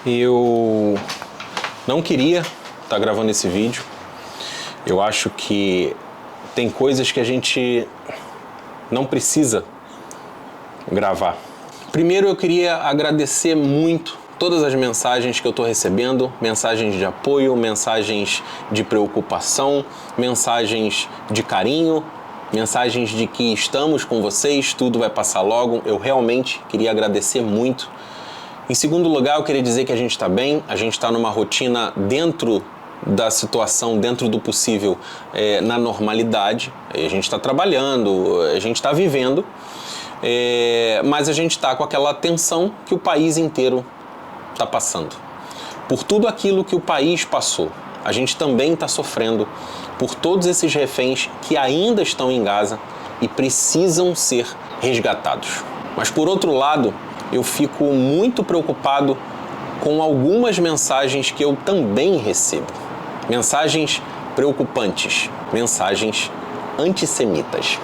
Eu não queria estar gravando esse vídeo. Eu acho que tem coisas que a gente não precisa gravar. Primeiro eu queria agradecer muito todas as mensagens que eu estou recebendo, mensagens de apoio, mensagens de preocupação, mensagens de carinho, mensagens de que estamos com vocês, tudo vai passar logo. Eu realmente queria agradecer muito. Em segundo lugar, eu queria dizer que a gente está bem, a gente está numa rotina dentro da situação, dentro do possível, na normalidade. A gente está trabalhando, a gente está vivendo, mas a gente está com aquela tensão que o país inteiro está passando. Por tudo aquilo que o país passou, a gente também está sofrendo por todos esses reféns que ainda estão em Gaza e precisam ser resgatados. Mas por outro lado, eu fico muito preocupado com algumas mensagens que eu também recebo. Mensagens preocupantes, mensagens antissemitas.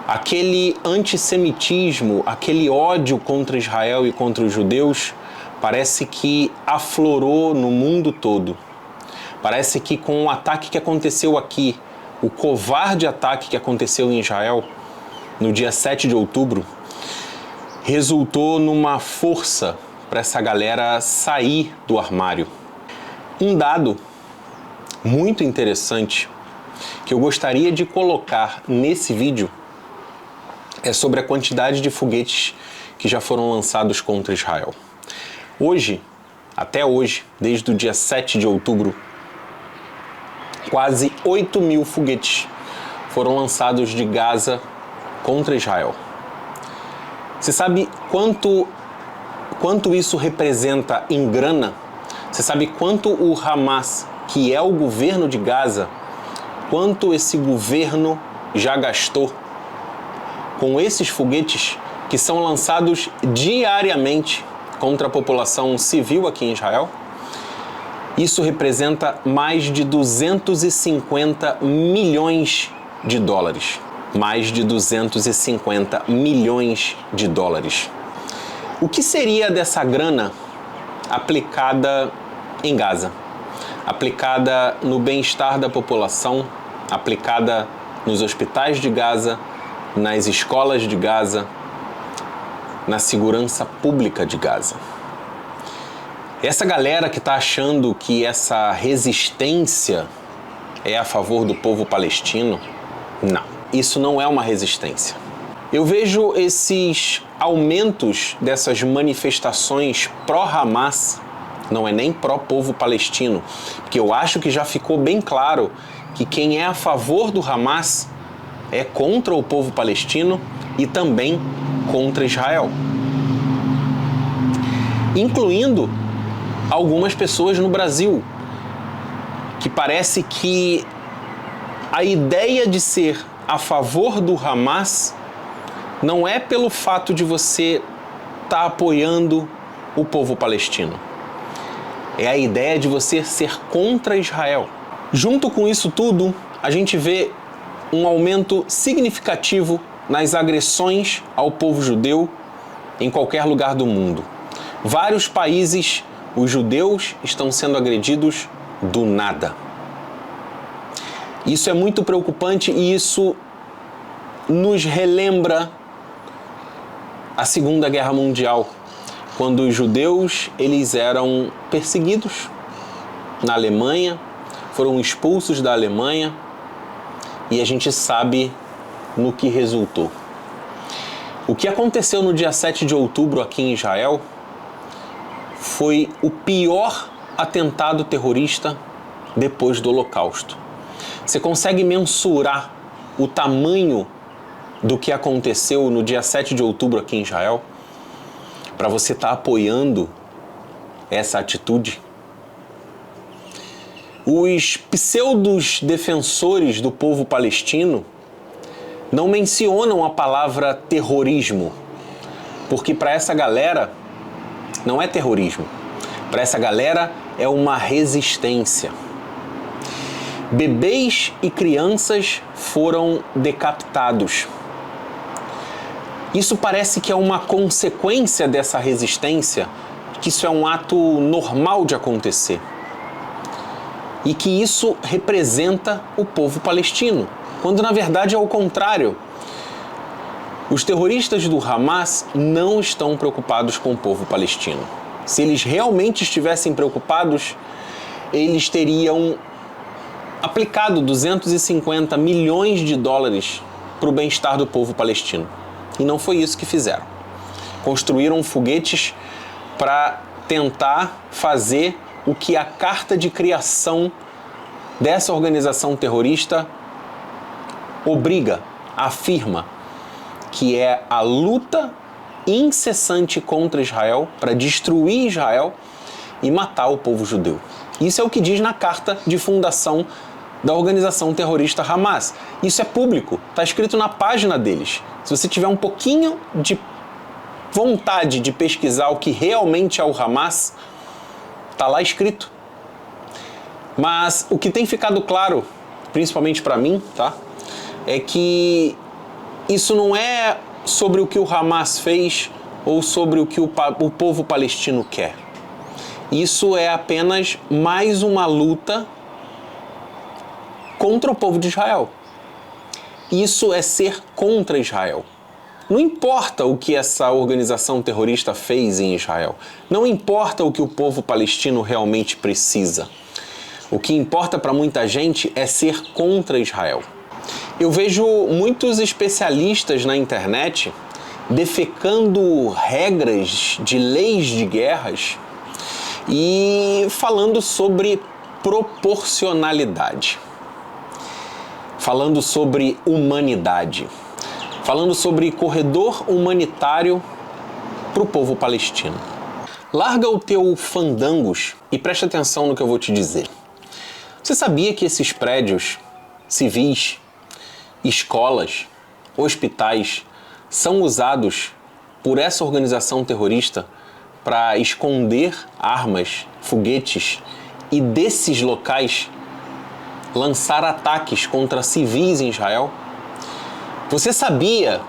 Aquele antissemitismo, aquele ódio contra Israel e contra os judeus, parece que aflorou no mundo todo. Parece que com o ataque que aconteceu aqui, o covarde ataque que aconteceu em Israel, no dia 7 de outubro, resultou numa força para essa galera sair do armário. Um dado muito interessante que eu gostaria de colocar nesse vídeo é sobre a quantidade de foguetes que já foram lançados contra Israel. Hoje, até hoje, desde o dia 7 de outubro, quase 8.000 foguetes foram lançados de Gaza contra Israel. Você sabe quanto isso representa em grana? Você sabe quanto o Hamas, que é o governo de Gaza, quanto esse governo já gastou com esses foguetes que são lançados diariamente contra a população civil aqui em Israel? Isso representa mais de 250 milhões de dólares. Mais de 250 milhões de dólares. O que seria dessa grana aplicada em Gaza? Aplicada no bem-estar da população, aplicada nos hospitais de Gaza, nas escolas de Gaza, na segurança pública de Gaza. Essa galera que está achando que essa resistência é a favor do povo palestino, não. Isso não é uma resistência. Eu vejo esses aumentos dessas manifestações pró-Hamas, não é nem pró-povo palestino, porque eu acho que já ficou bem claro que quem é a favor do Hamas é contra o povo palestino e também contra Israel. Incluindo algumas pessoas no Brasil, que parece que a ideia de ser a favor do Hamas não é pelo fato de você estar apoiando o povo palestino. É a ideia de você ser contra Israel. Junto com isso tudo, a gente vê um aumento significativo nas agressões ao povo judeu em qualquer lugar do mundo. Vários países, os judeus estão sendo agredidos do nada. Isso é muito preocupante e isso nos relembra a Segunda Guerra Mundial, quando os judeus eles eram perseguidos na Alemanha, foram expulsos da Alemanha e a gente sabe no que resultou. O que aconteceu no dia 7 de outubro aqui em Israel foi o pior atentado terrorista depois do Holocausto. Você consegue mensurar o tamanho do que aconteceu no dia 7 de outubro aqui em Israel? Para você estar apoiando essa atitude? Os pseudos defensores do povo palestino não mencionam a palavra terrorismo, porque para essa galera não é terrorismo. Para essa galera é uma resistência. Bebês e crianças foram decapitados. Isso parece que é uma consequência dessa resistência que isso é um ato normal de acontecer e que isso representa o povo palestino, quando na verdade é o contrário. Os terroristas do Hamas não estão preocupados com o povo palestino. Se eles realmente estivessem preocupados, eles teriam aplicado 250 milhões de dólares para o bem-estar do povo palestino. E não foi isso que fizeram. Construíram foguetes para tentar fazer o que a carta de criação dessa organização terrorista obriga, afirma, que é a luta incessante contra Israel, para destruir Israel e matar o povo judeu. Isso é o que diz na carta de fundação da organização terrorista Hamas. Isso é público, está escrito na página deles. Se você tiver um pouquinho de vontade de pesquisar o que realmente é o Hamas, está lá escrito. Mas o que tem ficado claro, principalmente para mim, tá, é que isso não é sobre o que o Hamas fez ou sobre o que o povo palestino quer. Isso é apenas mais uma luta contra o povo de Israel. Isso é ser contra Israel. Não importa o que essa organização terrorista fez em Israel. Não importa o que o povo palestino realmente precisa. O que importa para muita gente é ser contra Israel. Eu vejo muitos especialistas na internet defecando regras de leis de guerras e falando sobre proporcionalidade, falando sobre humanidade, falando sobre corredor humanitário para o povo palestino. Larga o teu fandangos e presta atenção no que eu vou te dizer. Você sabia que esses prédios civis, escolas, hospitais são usados por essa organização terrorista para esconder armas, foguetes e desses locais lançar ataques contra civis em Israel? Você sabia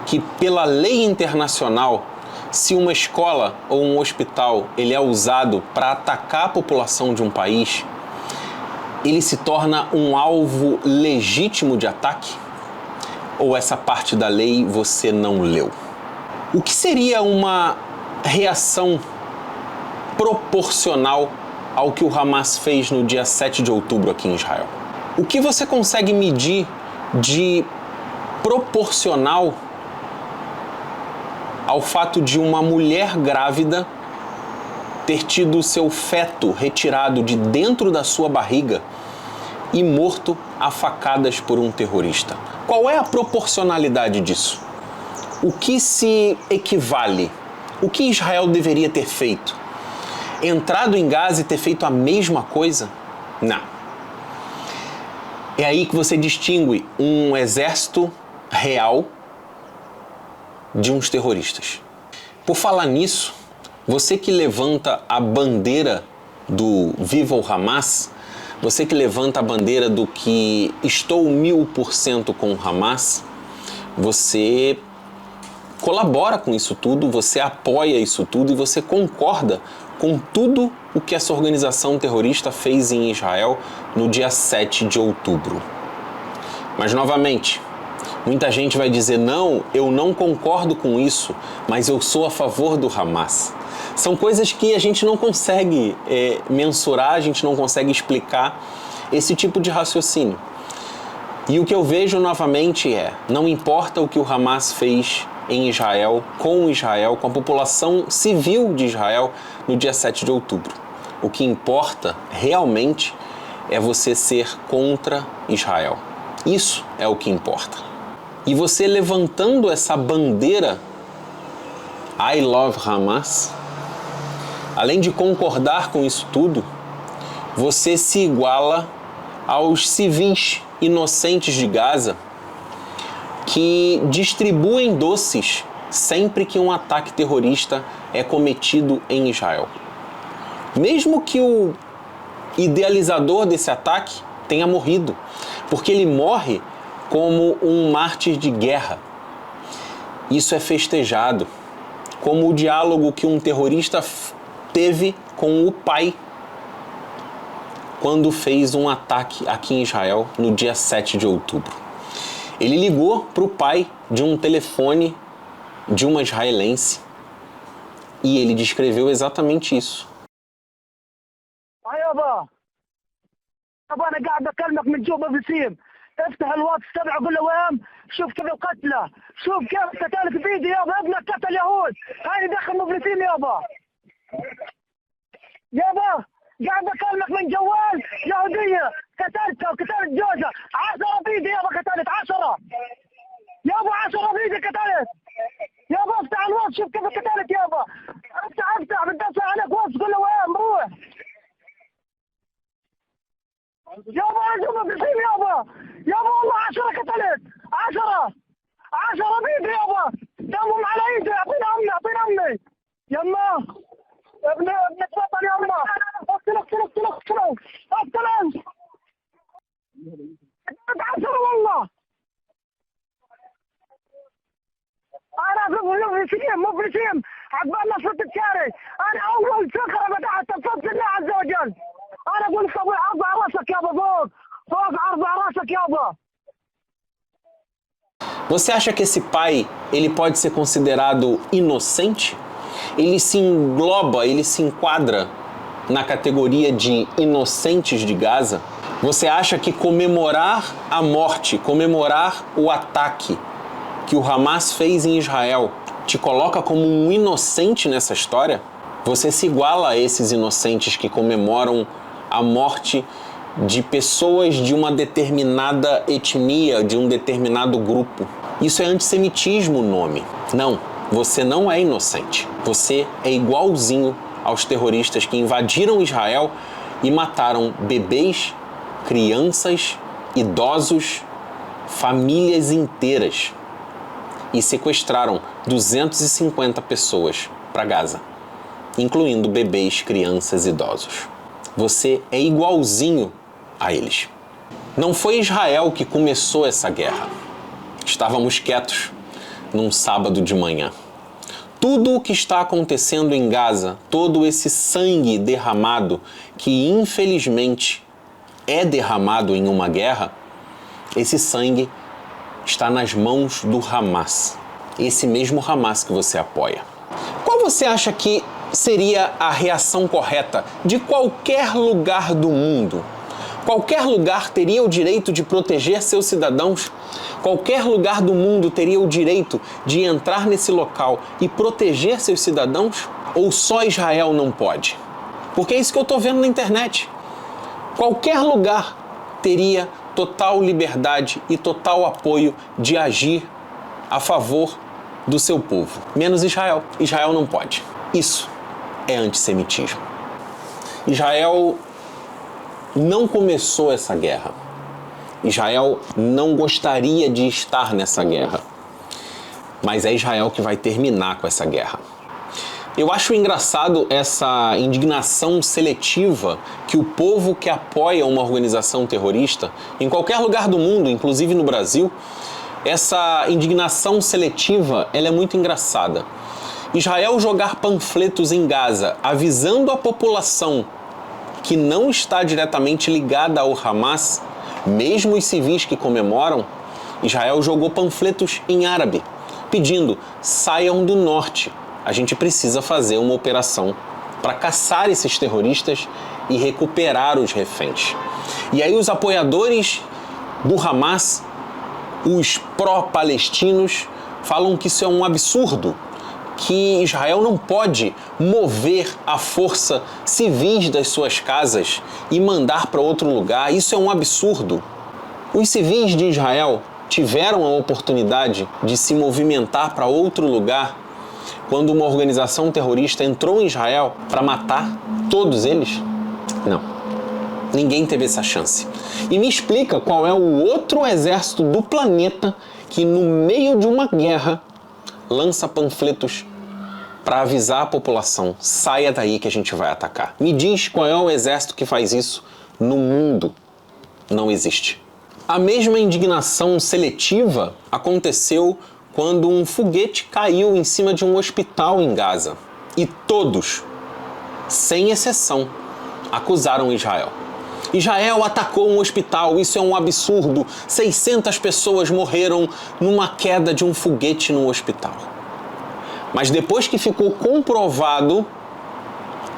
que pela lei internacional, se uma escola ou um hospital ele é usado para atacar a população de um país, ele se torna um alvo legítimo de ataque? Ou essa parte da lei você não leu? O que seria uma reação proporcional ao que o Hamas fez no dia 7 de outubro aqui em Israel? O que você consegue medir de proporcional ao fato de uma mulher grávida ter tido seu feto retirado de dentro da sua barriga e morto a facadas por um terrorista? Qual é a proporcionalidade disso? O que se equivale? O que Israel deveria ter feito? Entrado em Gaza e ter feito a mesma coisa? Não. É aí que você distingue um exército real de uns terroristas. Por falar nisso, você que levanta a bandeira do Viva o Hamas, você que levanta a bandeira do que estou 1000% com o Hamas, você colabora com isso tudo, você apoia isso tudo e você concorda com tudo o que essa organização terrorista fez em Israel no dia 7 de outubro. Mas, novamente, muita gente vai dizer, não, eu não concordo com isso, mas eu sou a favor do Hamas. São coisas que a gente não consegue mensurar, a gente não consegue explicar esse tipo de raciocínio. E o que eu vejo novamente não importa o que o Hamas fez em Israel, com a população civil de Israel no dia 7 de outubro. O que importa realmente é você ser contra Israel. Isso é o que importa. E você levantando essa bandeira I love Hamas, além de concordar com isso tudo, você se iguala aos civis inocentes de Gaza que distribuem doces sempre que um ataque terrorista é cometido em Israel. Mesmo que o idealizador desse ataque tenha morrido, porque ele morre como um mártir de guerra. Isso é festejado, como o diálogo que um terrorista teve com o pai quando fez um ataque aqui em Israel no dia 7 de outubro. Ele ligou para o pai de um telefone de uma israelense e ele descreveu exatamente isso. طب انا قاعد اكلمك من جوا بسيم افتح الواتس تبعه قول له وين شوف كيف قتله شوف كيف قتلت فيديو يابا ابنك قتل يهود هاي دخل مفلسين يابا قاعد اكلمك من جوال يهوديه قتلتها وقتلت جوزها 10 فيديو يابا قتلت 10 يابا 10 فيديو قتلت يابا افتح الواتس شوف كيف قتلت يابا افتح بتدفع عليك واتس قول له وين روح يابا شوف بسيم يابا والله 10 قتلت 10 بيدي يابا دمهم على ايدي اعطينا امي يما ابن تفضل يما اقتلوا 10 والله انا مو بسيم عقبال ما صرت الشارع انا اول سكره بدات بفضل الله عز وجل انا اقول لك ابوي ارفع راسك يابا فوق ارفع راسك يابا. Você acha que esse pai, ele pode ser considerado inocente? Ele se engloba, ele se enquadra na categoria de inocentes de Gaza? Você acha que comemorar a morte, comemorar o ataque que o Hamas fez em Israel te coloca como um inocente nessa história? Você se iguala a esses inocentes que comemoram a morte de pessoas de uma determinada etnia, de um determinado grupo. Isso é antissemitismo o nome. Não, você não é inocente. Você é igualzinho aos terroristas que invadiram Israel e mataram bebês, crianças, idosos, famílias inteiras e sequestraram 250 pessoas para Gaza, incluindo bebês, crianças e idosos. Você é igualzinho a eles. Não foi Israel que começou essa guerra. Estávamos quietos num sábado de manhã. Tudo o que está acontecendo em Gaza, todo esse sangue derramado, que infelizmente é derramado em uma guerra, esse sangue está nas mãos do Hamas. Esse mesmo Hamas que você apoia. Qual você acha que seria a reação correta de qualquer lugar do mundo? Qualquer lugar teria o direito de proteger seus cidadãos? Qualquer lugar do mundo teria o direito de entrar nesse local e proteger seus cidadãos? Ou só Israel não pode? Porque é isso que eu estou vendo na internet. Qualquer lugar teria total liberdade e total apoio de agir a favor do seu povo. Menos Israel. Israel não pode. Isso é antissemitismo. Israel não começou essa guerra. Israel não gostaria de estar nessa guerra. Mas é Israel que vai terminar com essa guerra. Eu acho engraçado essa indignação seletiva que o povo que apoia uma organização terrorista, em qualquer lugar do mundo, inclusive no Brasil, essa indignação seletiva, ela é muito engraçada. Israel jogar panfletos em Gaza avisando a população que não está diretamente ligada ao Hamas, mesmo os civis que comemoram, Israel jogou panfletos em árabe, pedindo: saiam do norte, a gente precisa fazer uma operação para caçar esses terroristas e recuperar os reféns. E aí os apoiadores do Hamas, os pró-palestinos, falam que isso é um absurdo, que Israel não pode mover à força civis das suas casas e mandar para outro lugar. Isso é um absurdo. Os civis de Israel tiveram a oportunidade de se movimentar para outro lugar quando uma organização terrorista entrou em Israel para matar todos eles? Não. Ninguém teve essa chance. E me explica qual é o outro exército do planeta que, no meio de uma guerra, lança panfletos para avisar a população: saia daí que a gente vai atacar. Me diz qual é o exército que faz isso no mundo. Não existe. A mesma indignação seletiva aconteceu quando um foguete caiu em cima de um hospital em Gaza. E todos sem exceção, acusaram Israel. Israel atacou um hospital, isso é um absurdo. 600 pessoas morreram numa queda de um foguete no hospital. Mas depois que ficou comprovado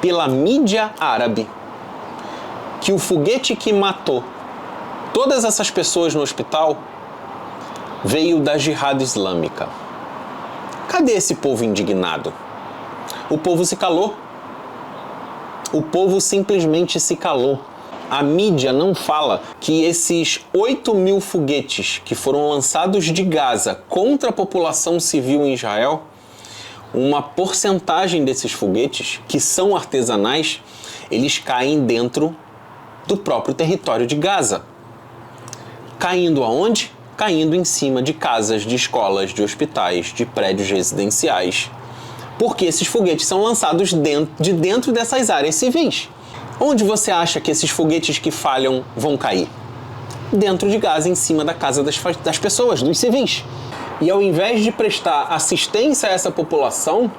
pela mídia árabe que o foguete que matou todas essas pessoas no hospital veio da Jihad Islâmica. Cadê esse povo indignado? O povo se calou. O povo simplesmente se calou. A mídia não fala que esses 8.000 foguetes que foram lançados de Gaza contra a população civil em Israel, uma porcentagem desses foguetes, que são artesanais, eles caem dentro do próprio território de Gaza. Caindo aonde? Caindo em cima de casas, de escolas, de hospitais, de prédios residenciais. Porque esses foguetes são lançados de dentro dessas áreas civis. Onde você acha que esses foguetes que falham vão cair? Dentro de Gaza, em cima da casa das pessoas, dos civis. E ao invés de prestar assistência a essa população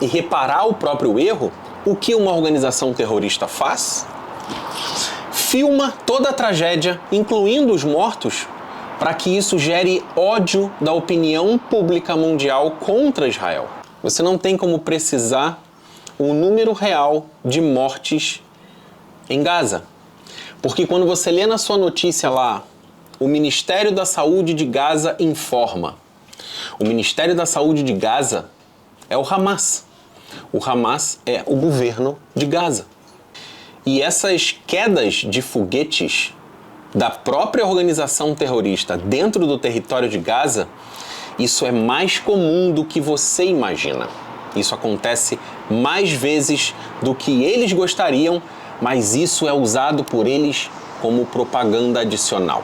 e reparar o próprio erro, o que uma organização terrorista faz? Filma toda a tragédia, incluindo os mortos, para que isso gere ódio da opinião pública mundial contra Israel. Você não tem como precisar o número real de mortes em Gaza. Porque quando você lê na sua notícia lá, o Ministério da Saúde de Gaza informa. O Ministério da Saúde de Gaza é o Hamas. O Hamas é o governo de Gaza. E essas quedas de foguetes da própria organização terrorista dentro do território de Gaza, isso é mais comum do que você imagina. Isso acontece mais vezes do que eles gostariam, mas isso é usado por eles como propaganda adicional.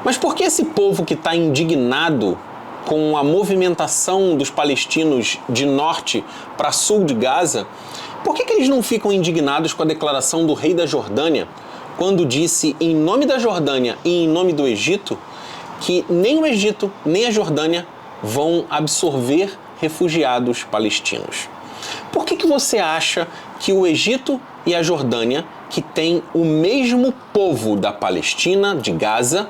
Mas por que esse povo que está indignado com a movimentação dos palestinos de norte para sul de Gaza, por que eles não ficam indignados com a declaração do rei da Jordânia, quando disse em nome da Jordânia e em nome do Egito, que nem o Egito nem a Jordânia vão absorver refugiados palestinos? Por que você acha que o Egito e a Jordânia, que têm o mesmo povo da Palestina, de Gaza,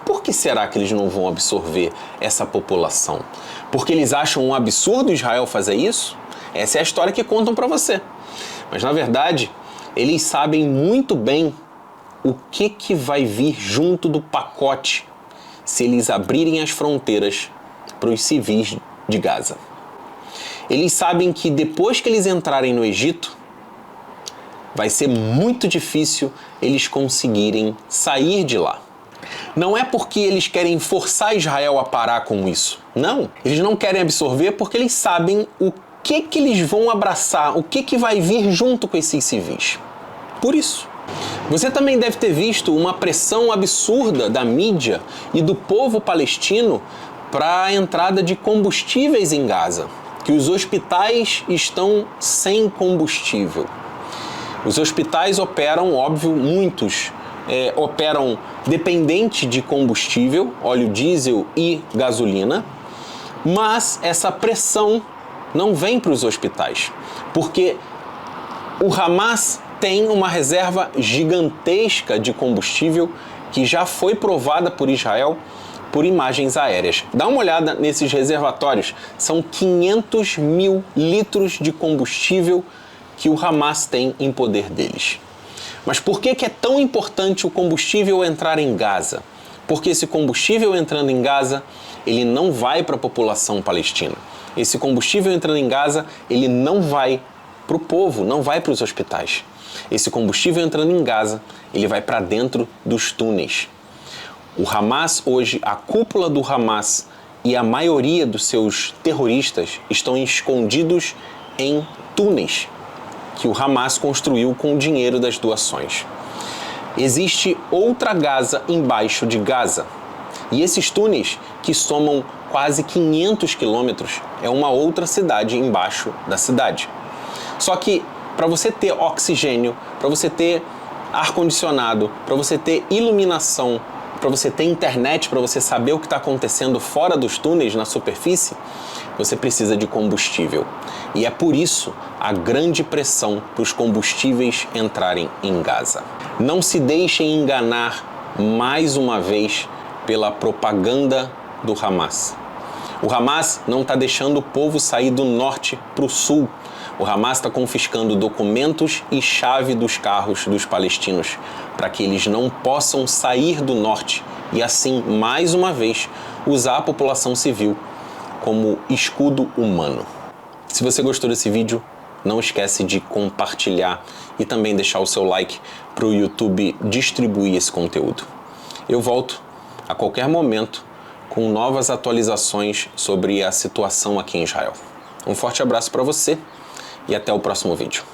por que será que eles não vão absorver essa população? Porque eles acham um absurdo Israel fazer isso? Essa é a história que contam para você. Mas, na verdade, eles sabem muito bem o que vai vir junto do pacote se eles abrirem as fronteiras para os civis de Gaza. Eles sabem que depois que eles entrarem no Egito, vai ser muito difícil eles conseguirem sair de lá. Não é porque eles querem forçar Israel a parar com isso. Não, eles não querem absorver porque eles sabem o que eles vão abraçar, o que vai vir junto com esses civis. Por isso. Você também deve ter visto uma pressão absurda da mídia e do povo palestino para a entrada de combustíveis em Gaza, que os hospitais estão sem combustível. Os hospitais operam, óbvio, muitos operam dependente de combustível, óleo diesel e gasolina, mas essa pressão não vem para os hospitais, porque o Hamas tem uma reserva gigantesca de combustível que já foi provada por Israel por imagens aéreas. Dá uma olhada nesses reservatórios, são 500 mil litros de combustível que o Hamas tem em poder deles. Mas por que é tão importante o combustível entrar em Gaza? Porque esse combustível entrando em Gaza, ele não vai para a população palestina. Esse combustível entrando em Gaza, ele não vai para o povo, não vai para os hospitais. Esse combustível entrando em Gaza, ele vai para dentro dos túneis. O Hamas hoje, a cúpula do Hamas e a maioria dos seus terroristas estão escondidos em túneis que o Hamas construiu com o dinheiro das doações. Existe outra Gaza embaixo de Gaza. E esses túneis, que somam quase 500 quilômetros, é uma outra cidade embaixo da cidade. Só que para você ter oxigênio, para você ter ar-condicionado, para você ter iluminação, para você ter internet, para você saber o que está acontecendo fora dos túneis, na superfície, você precisa de combustível. E é por isso a grande pressão para os combustíveis entrarem em Gaza. Não se deixem enganar mais uma vez pela propaganda do Hamas. O Hamas não está deixando o povo sair do norte para o sul. O Hamas está confiscando documentos e chave dos carros dos palestinos para que eles não possam sair do norte e assim, mais uma vez, usar a população civil como escudo humano. Se você gostou desse vídeo, não esquece de compartilhar e também deixar o seu like para o YouTube distribuir esse conteúdo. Eu volto a qualquer momento com novas atualizações sobre a situação aqui em Israel. Um forte abraço para você e até o próximo vídeo.